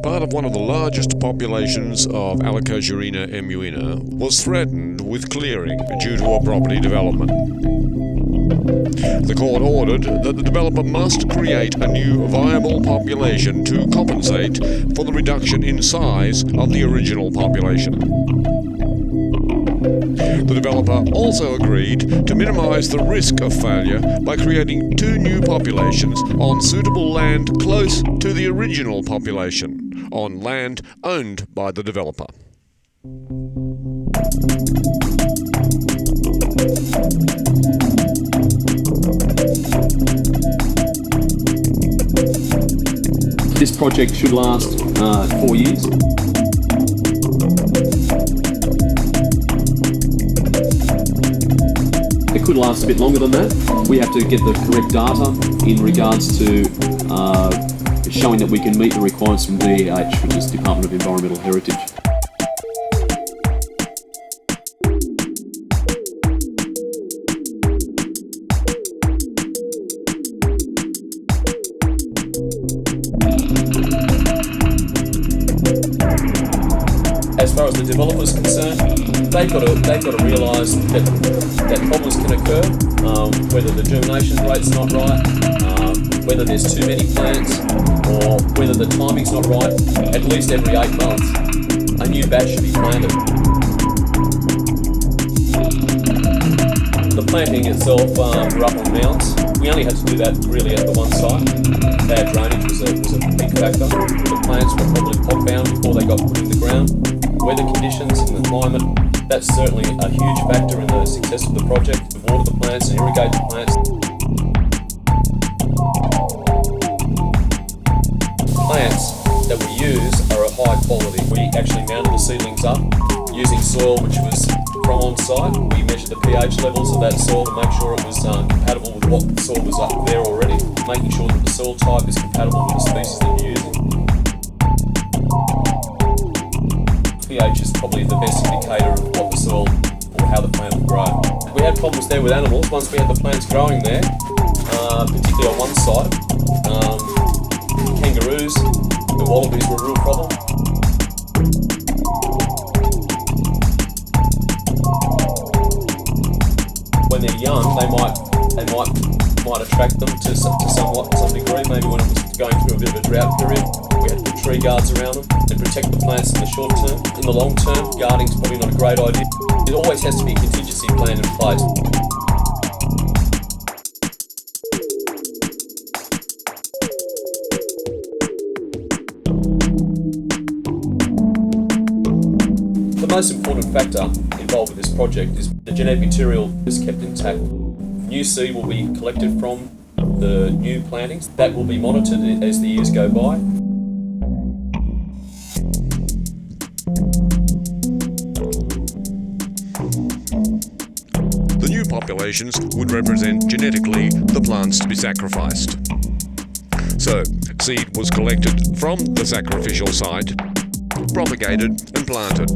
part of one of the largest populations of Alicocurina emuina, was threatened with clearing due to a property development. The court ordered that the developer must create a new viable population to compensate for the reduction in size of the original population. The developer also agreed to minimize the risk of failure by creating 2 new populations on suitable land close to the original population, on land owned by the developer. This project should last 4 years. It could last a bit longer than that. We have to get the correct data in regards to showing that we can meet the requirements from DEH, which is Department of Environmental Heritage. As far as the developer's concerned, they've got to realise that problems can occur, whether the germination rate's not right, whether there's too many plants, or whether the timing's not right. At least every 8 months, a new batch should be planted. The planting itself were up on mounts. We only had to do that really at the one site. Bad drainage was a big factor. The plants were probably pot bound before they got put in the ground. Weather conditions and the climate, that's certainly a huge factor in the success of the project. To water the plants and irrigate the plants. Plants that we use are of high quality. We actually mounted the seedlings up using soil which was from on site. We measured the pH levels of that soil to make sure it was compatible with what the soil was up there already, making sure that the soil type is compatible with the species that you're using. pH is probably the best indicator of what the soil or how the plant will grow. We had problems there with animals. Once we had the plants growing there, particularly on one site, kangaroos, the wallabies were a real problem. When they're young, they might attract them to some degree. Maybe when it was going through a bit of a drought period, we had to put tree guards around them and protect the plants in the short term. In the long term, guarding's probably not a great idea. There always has to be a contingency plan in place. The most important factor involved with this project is the genetic material is kept intact. New seed will be collected from the new plantings. That will be monitored as the years go by. The new populations would represent genetically the plants to be sacrificed. So, seed was collected from the sacrificial site, propagated and planted.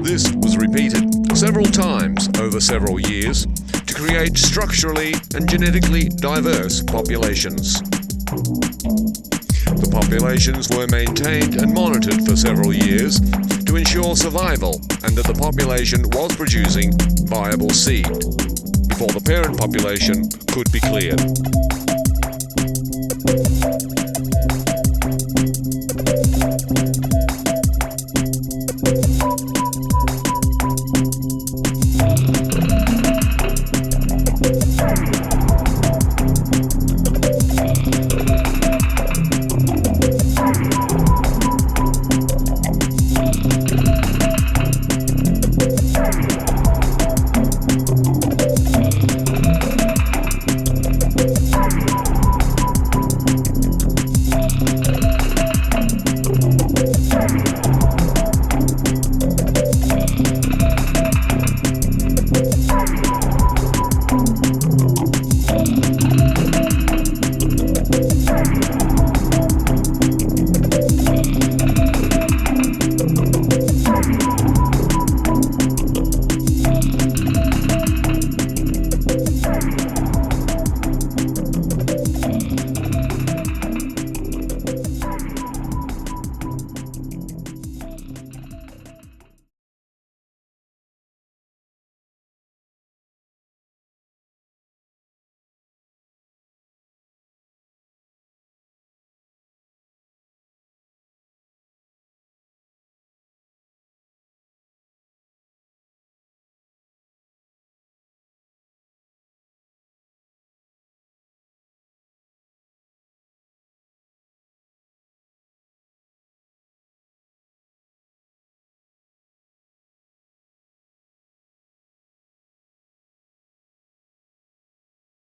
This was repeated several times over several years to create structurally and genetically diverse populations. The populations were maintained and monitored for several years to ensure survival and that the population was producing viable seed before the parent population could be cleared.